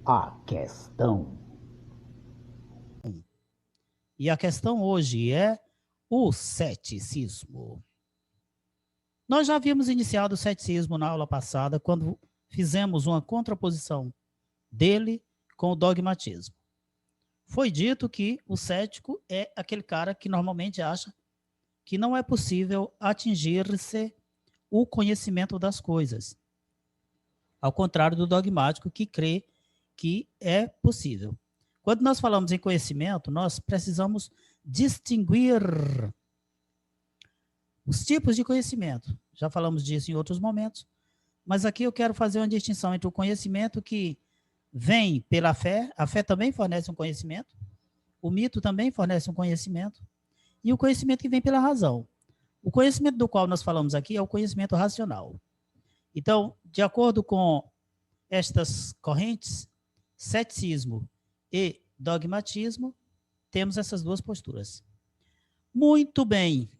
A questão. E a questão hoje é o ceticismo. Nós já havíamos iniciado o ceticismo na aula passada, quando fizemos uma contraposição dele com o dogmatismo. Foi dito que o cético é aquele cara que normalmente acha que não é possível atingir-se o conhecimento das coisas, ao contrário do dogmático, que crê que é possível. Quando nós falamos em conhecimento, nós precisamos distinguir os tipos de conhecimento. Já falamos disso em outros momentos, mas aqui eu quero fazer uma distinção entre o conhecimento que vem pela fé, a fé também fornece um conhecimento, o mito também fornece um conhecimento, e o conhecimento que vem pela razão. O conhecimento do qual nós falamos aqui é o conhecimento racional. Então, de acordo com estas correntes, ceticismo e dogmatismo, temos essas duas posturas. Muito bem.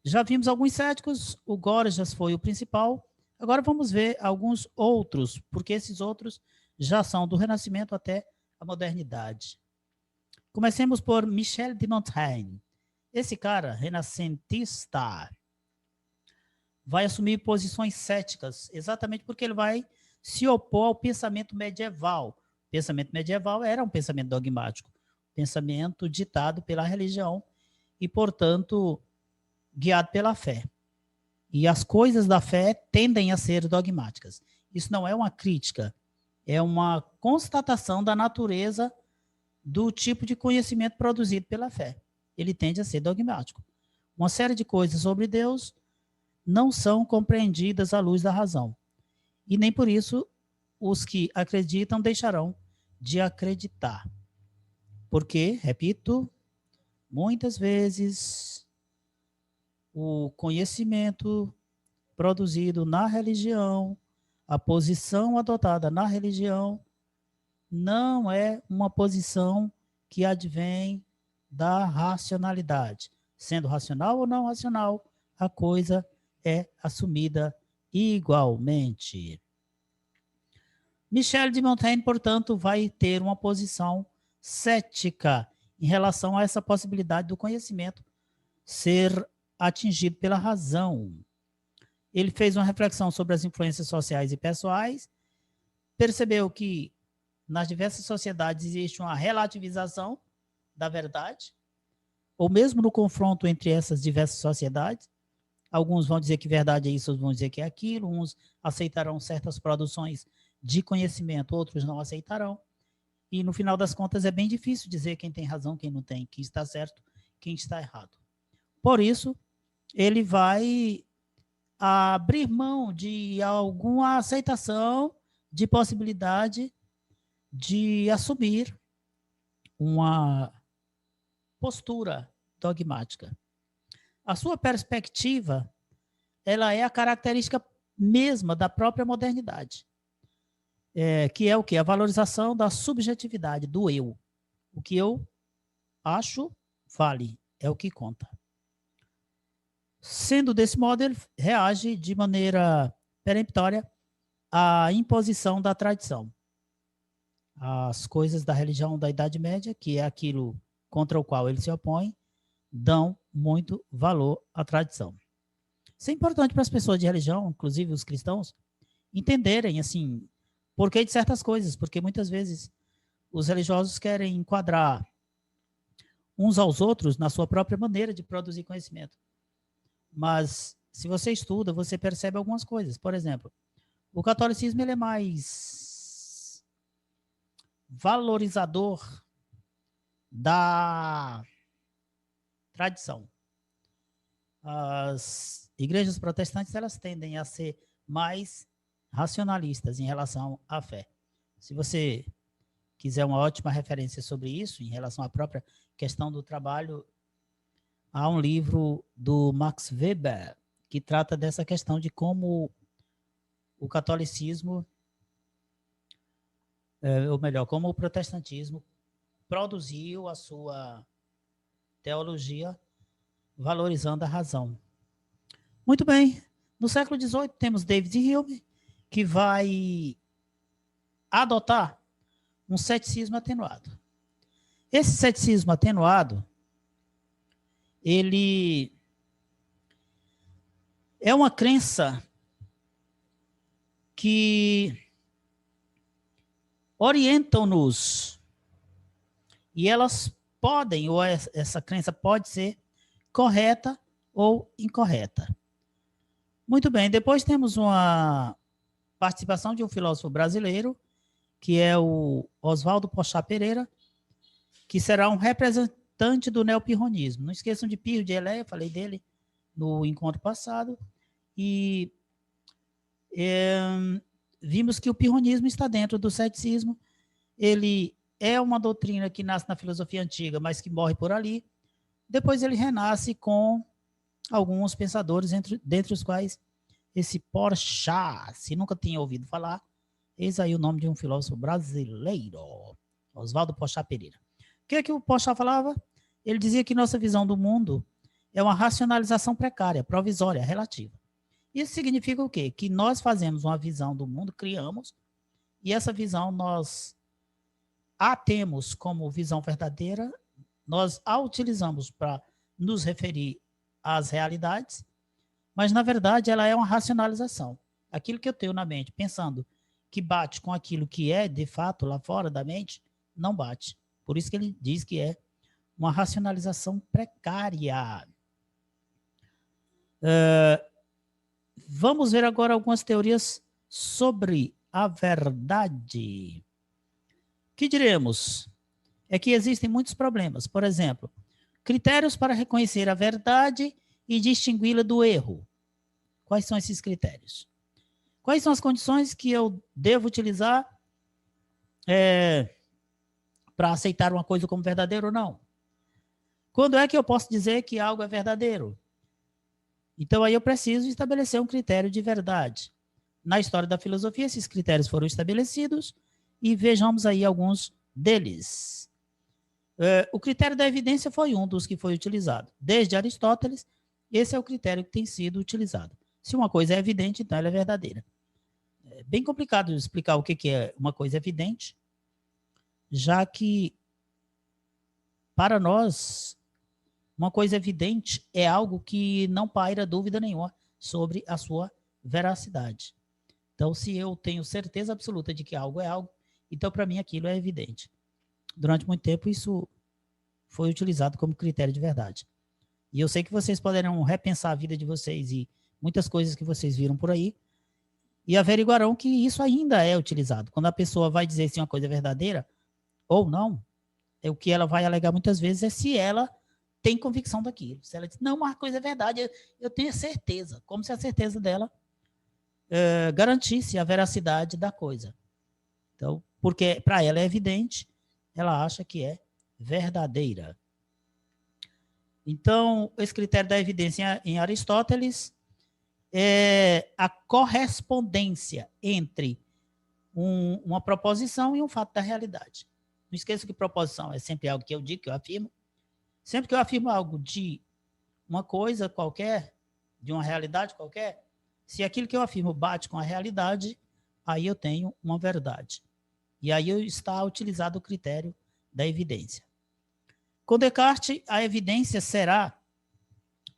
Já vimos alguns céticos, o Gorgias foi o principal. Agora vamos ver alguns outros, porque esses outros já são do Renascimento até a modernidade. Comecemos por Michel de Montaigne. Esse cara, renascentista, vai assumir posições céticas, exatamente porque ele vai se opor ao pensamento medieval. O pensamento medieval era um pensamento dogmático, pensamento ditado pela religião e, portanto, guiado pela fé. E as coisas da fé tendem a ser dogmáticas. Isso não é uma crítica, é uma constatação da natureza do tipo de conhecimento produzido pela fé. Ele tende a ser dogmático. Uma série de coisas sobre Deus não são compreendidas à luz da razão. E nem por isso os que acreditam deixarão de acreditar. Porque, repito, muitas vezes o conhecimento produzido na religião, a posição adotada na religião, não é uma posição que advém da racionalidade. Sendo racional ou não racional, a coisa é assumida igualmente. Michel de Montaigne, portanto, vai ter uma posição cética em relação a essa possibilidade do conhecimento ser atingido pela razão. Ele fez uma reflexão sobre as influências sociais e pessoais, percebeu que nas diversas sociedades existe uma relativização da verdade, ou mesmo no confronto entre essas diversas sociedades. Alguns vão dizer que verdade é isso, outros vão dizer que é aquilo, uns aceitarão certas produções de conhecimento, outros não aceitarão. E no final das contas é bem difícil dizer quem tem razão, quem não tem, quem está certo, quem está errado. Por isso, ele vai abrir mão de alguma aceitação de possibilidade de assumir uma postura dogmática. A sua perspectiva, ela é a característica mesma da própria modernidade, que é o quê? A valorização da subjetividade, do eu. O que eu acho, vale, é o que conta. Sendo desse modo, ele reage de maneira peremptória à imposição da tradição. As coisas da religião da Idade Média, que é aquilo contra o qual ele se opõe, dão muito valor à tradição. Isso é importante para as pessoas de religião, inclusive os cristãos, entenderem, assim, porquê de certas coisas, porque muitas vezes os religiosos querem enquadrar uns aos outros na sua própria maneira de produzir conhecimento. Mas, se você estuda, você percebe algumas coisas. Por exemplo, o catolicismo ele é mais valorizador da tradição. As igrejas protestantes elas tendem a ser mais racionalistas em relação à fé. Se você quiser uma ótima referência sobre isso, em relação à própria questão do trabalho, há um livro do Max Weber que trata dessa questão de como o catolicismo, ou melhor, como o protestantismo produziu a sua teologia valorizando a razão. Muito bem, no século XVIII temos David Hume, que vai adotar um ceticismo atenuado. Esse ceticismo atenuado, ele é uma crença que orientam-nos e elas podem, ou essa crença pode ser correta ou incorreta. Muito bem, depois temos uma participação de um filósofo brasileiro, que é o Oswaldo Pochat Pereira, que será um representante do neopirronismo. Não esqueçam de Pirro de Eleia, falei dele no encontro passado, e vimos que o pirronismo está dentro do ceticismo. Ele é uma doutrina que nasce na filosofia antiga, mas que morre por ali. Depois ele renasce com alguns pensadores, dentre os quais esse Pochat, se nunca tinha ouvido falar, eis aí o nome de um filósofo brasileiro, Oswaldo Pochat Pereira. O que é que o Pochat falava? Ele dizia que nossa visão do mundo é uma racionalização precária, provisória, relativa. Isso significa o quê? Que nós fazemos uma visão do mundo, criamos, e essa visão nós a temos como visão verdadeira, nós a utilizamos para nos referir às realidades, mas, na verdade, ela é uma racionalização. Aquilo que eu tenho na mente, pensando que bate com aquilo que é, de fato, lá fora da mente, não bate. Por isso que ele diz que é uma racionalização precária. Vamos ver agora algumas teorias sobre a verdade. O que diremos? É que existem muitos problemas. Por exemplo, critérios para reconhecer a verdade e distingui-la do erro. Quais são esses critérios? Quais são as condições que eu devo utilizar para aceitar uma coisa como verdadeira ou não? Quando é que eu posso dizer que algo é verdadeiro? Então, aí eu preciso estabelecer um critério de verdade. Na história da filosofia, esses critérios foram estabelecidos e vejamos aí alguns deles. O critério da evidência foi um dos que foi utilizado. Desde Aristóteles, esse é o critério que tem sido utilizado. Se uma coisa é evidente, então ela é verdadeira. É bem complicado explicar o que é uma coisa evidente, já que, para nós, uma coisa evidente é algo que não paira dúvida nenhuma sobre a sua veracidade. Então, se eu tenho certeza absoluta de que algo é algo, então, para mim, aquilo é evidente. Durante muito tempo, isso foi utilizado como critério de verdade. E eu sei que vocês poderão repensar a vida de vocês e muitas coisas que vocês viram por aí e averiguarão que isso ainda é utilizado. Quando a pessoa vai dizer se uma coisa é verdadeira ou não, o que ela vai alegar muitas vezes é se ela tem convicção daquilo. Se ela diz, não, uma coisa é verdade, eu tenho certeza, como se a certeza dela garantisse a veracidade da coisa. Então, porque para ela é evidente, ela acha que é verdadeira. Então, esse critério da evidência em Aristóteles é a correspondência entre uma proposição e um fato da realidade. Não esqueça que proposição é sempre algo que eu digo, que eu afirmo. Sempre que eu afirmo algo de uma coisa qualquer, de uma realidade qualquer, se aquilo que eu afirmo bate com a realidade, aí eu tenho uma verdade. E aí está utilizado o critério da evidência. Com Descartes, a evidência será,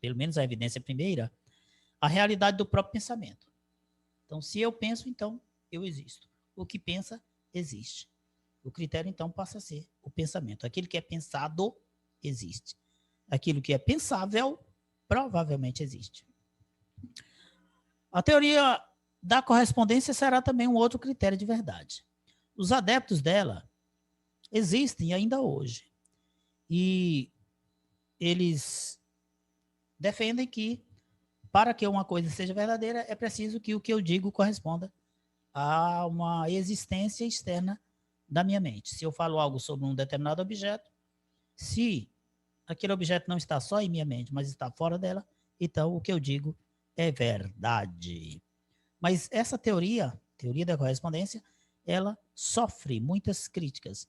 pelo menos a evidência primeira, a realidade do próprio pensamento. Então, se eu penso, então eu existo. O que pensa, existe. O critério, então, passa a ser o pensamento. Aquilo que é pensado, existe. Aquilo que é pensável, provavelmente existe. A teoria da correspondência será também um outro critério de verdade. Os adeptos dela existem ainda hoje. E eles defendem que, para que uma coisa seja verdadeira, é preciso que o que eu digo corresponda a uma existência externa da minha mente. Se eu falo algo sobre um determinado objeto, se aquele objeto não está só em minha mente, mas está fora dela, então o que eu digo é verdade. Mas essa teoria da correspondência, ela sofre muitas críticas.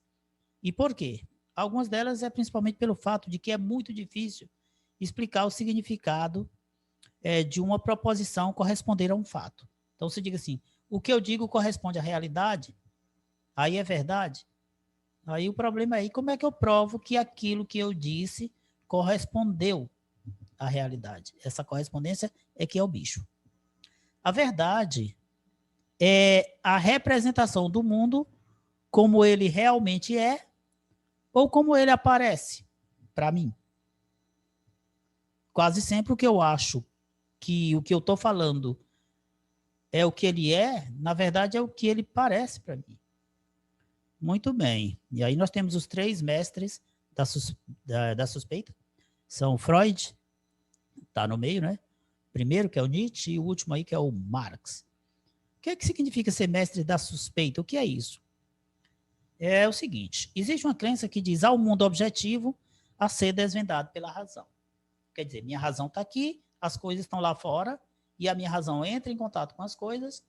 E por quê? Algumas delas é principalmente pelo fato de que é muito difícil explicar o significado de uma proposição corresponder a um fato. Então, se diga assim, o que eu digo corresponde à realidade, aí é verdade. Aí o problema é como é que eu provo que aquilo que eu disse correspondeu à realidade? Essa correspondência é que é o bicho. A verdade é a representação do mundo como ele realmente é ou como ele aparece para mim. Quase sempre o que eu acho que o que eu estou falando é o que ele é, na verdade é o que ele parece para mim. Muito bem. E aí nós temos os 3 mestres da suspeita. São Freud, está no meio, né? Primeiro, que é o Nietzsche, e o último aí, que é o Marx. O que significa ser mestre da suspeita? O que é isso? É o seguinte, existe uma crença que diz ao mundo objetivo a ser desvendado pela razão. Quer dizer, minha razão está aqui, as coisas estão lá fora, e a minha razão entra em contato com as coisas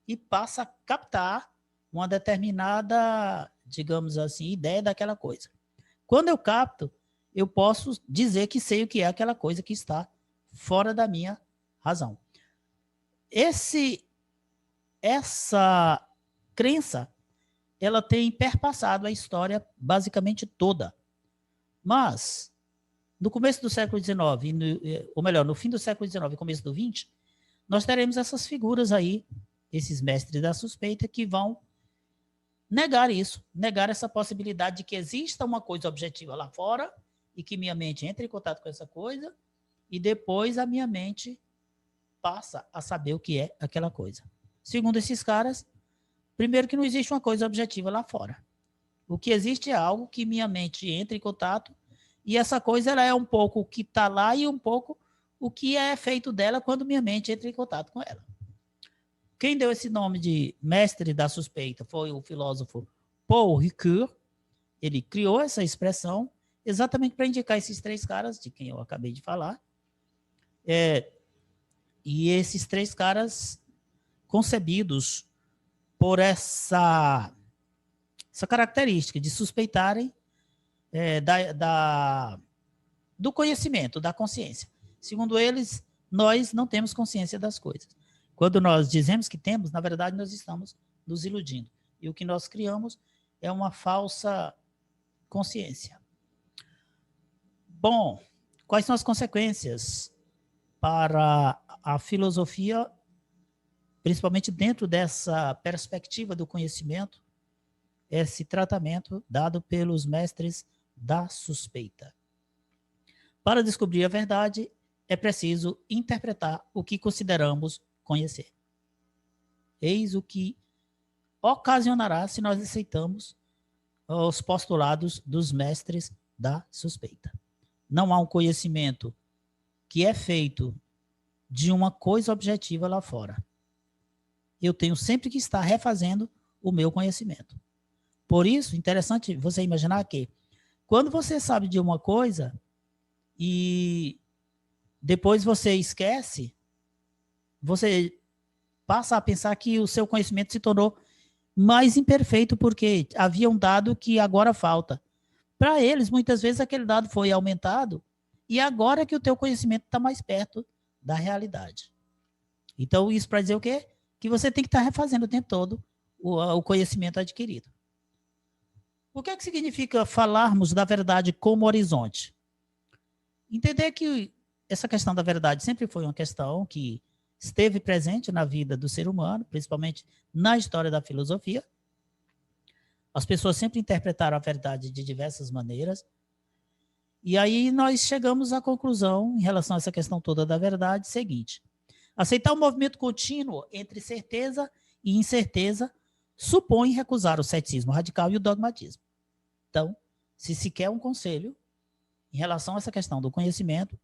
e passa a captar uma determinada, digamos assim, ideia daquela coisa. Quando eu capto, eu posso dizer que sei o que é aquela coisa que está fora da minha razão. Essa crença, ela tem perpassado a história basicamente toda. Mas, no começo do século XIX, ou melhor, no fim do século XIX e começo do XX, nós teremos essas figuras aí, esses mestres da suspeita, que vão negar isso, negar essa possibilidade de que exista uma coisa objetiva lá fora e que minha mente entre em contato com essa coisa e depois a minha mente passa a saber o que é aquela coisa. Segundo esses caras, primeiro que não existe uma coisa objetiva lá fora. O que existe é algo que minha mente entra em contato e essa coisa ela é um pouco o que está lá e um pouco o que é feito dela quando minha mente entra em contato com ela. Quem deu esse nome de mestre da suspeita foi o filósofo Paul Ricoeur. Ele criou essa expressão exatamente para indicar esses 3 caras, de quem eu acabei de falar. E esses 3 caras concebidos por essa característica de suspeitarem do conhecimento, da consciência. Segundo eles, nós não temos consciência das coisas. Quando nós dizemos que temos, na verdade, nós estamos nos iludindo. E o que nós criamos é uma falsa consciência. Bom, quais são as consequências para a filosofia, principalmente dentro dessa perspectiva do conhecimento, esse tratamento dado pelos mestres da suspeita? Para descobrir a verdade, é preciso interpretar o que consideramos conhecer. Eis o que ocasionará se nós aceitamos os postulados dos mestres da suspeita. Não há um conhecimento que é feito de uma coisa objetiva lá fora. Eu tenho sempre que estar refazendo o meu conhecimento. Por isso, interessante você imaginar que quando você sabe de uma coisa e depois você esquece, você passa a pensar que o seu conhecimento se tornou mais imperfeito porque havia um dado que agora falta. Para eles, muitas vezes, aquele dado foi aumentado e agora que o teu conhecimento está mais perto da realidade. Então, isso para dizer o quê? Que você tem que estar refazendo o tempo todo o conhecimento adquirido. O que é que significa falarmos da verdade como horizonte? Entender que essa questão da verdade sempre foi uma questão que esteve presente na vida do ser humano, principalmente na história da filosofia. As pessoas sempre interpretaram a verdade de diversas maneiras. E aí nós chegamos à conclusão, em relação a essa questão toda da verdade, seguinte: aceitar um movimento contínuo entre certeza e incerteza supõe recusar o ceticismo radical e o dogmatismo. Então, se quer um conselho em relação a essa questão do conhecimento,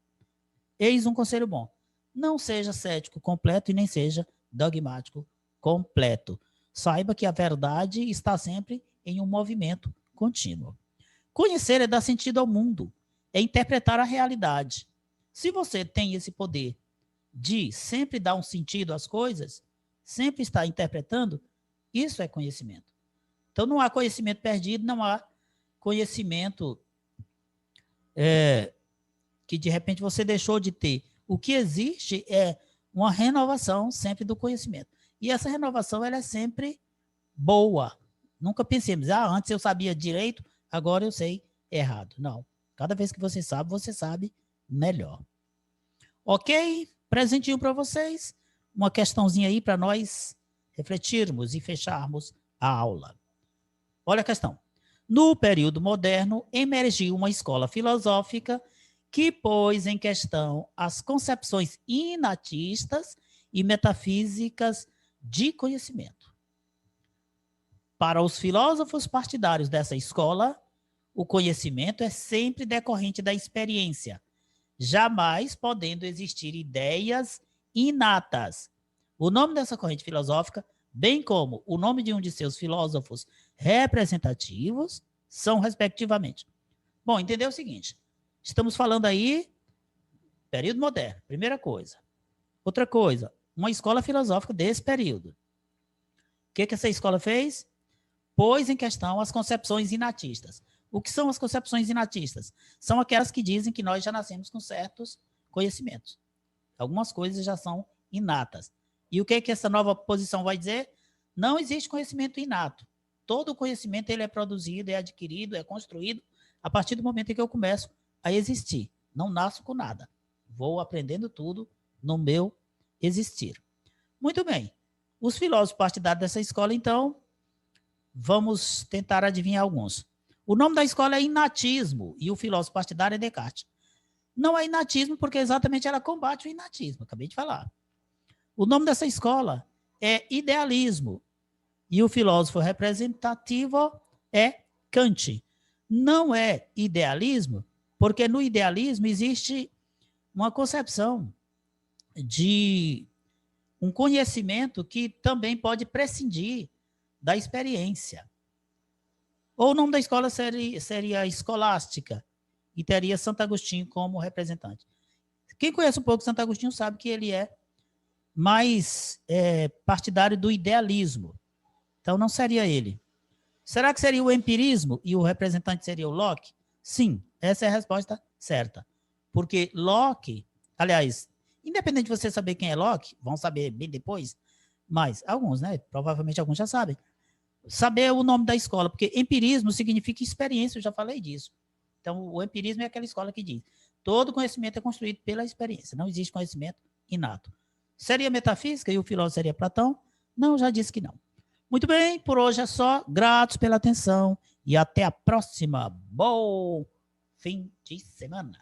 eis um conselho bom. Não seja cético completo e nem seja dogmático completo. Saiba que a verdade está sempre em um movimento contínuo. Conhecer é dar sentido ao mundo, é interpretar a realidade. Se você tem esse poder de sempre dar um sentido às coisas, sempre estar interpretando, isso é conhecimento. Então não há conhecimento perdido, não há conhecimento que de repente você deixou de ter. O que existe é uma renovação sempre do conhecimento. E essa renovação ela é sempre boa, Nunca pensemos, antes eu sabia direito, agora eu sei errado. Não. Cada vez que você sabe melhor. Ok? Presentinho para vocês. Uma questãozinha aí para nós refletirmos e fecharmos a aula. Olha a questão. No período moderno, emergiu uma escola filosófica que pôs em questão as concepções inatistas e metafísicas de conhecimento. Para os filósofos partidários dessa escola, o conhecimento é sempre decorrente da experiência, jamais podendo existir ideias inatas. O nome dessa corrente filosófica, bem como o nome de um de seus filósofos representativos, são respectivamente. Bom, entendeu o seguinte, estamos falando aí, período moderno, primeira coisa. Outra coisa, uma escola filosófica desse período. O que essa escola fez? Pôs em questão as concepções inatistas. O que são as concepções inatistas? São aquelas que dizem que nós já nascemos com certos conhecimentos. Algumas coisas já são inatas. E o que essa nova posição vai dizer? Não existe conhecimento inato. Todo conhecimento ele é produzido, é adquirido, é construído a partir do momento em que eu começo a existir. Não nasço com nada. Vou aprendendo tudo no meu existir. Muito bem. Os filósofos partidários dessa escola, então, vamos tentar adivinhar alguns. O nome da escola é inatismo e o filósofo partidário é Descartes. Não é inatismo porque exatamente ela combate o inatismo, acabei de falar. O nome dessa escola é idealismo e o filósofo representativo é Kant. Não é idealismo porque no idealismo existe uma concepção de um conhecimento que também pode prescindir da experiência. Ou o nome da escola seria escolástica e teria Santo Agostinho como representante. Quem conhece um pouco Santo Agostinho sabe que ele é mais partidário do idealismo. Então, não seria ele. Será que seria o empirismo e o representante seria o Locke? Sim, essa é a resposta certa. Porque Locke, aliás, independente de você saber quem é Locke, vão saber bem depois, mas alguns, né? Provavelmente alguns já sabem. Saber o nome da escola, porque empirismo significa experiência, eu já falei disso. Então, o empirismo é aquela escola que diz, todo conhecimento é construído pela experiência, não existe conhecimento inato. Seria metafísica e o filósofo seria Platão? Não, já disse que não. Muito bem, por hoje é só. Gratos pela atenção e até a próxima. Bom fim de semana.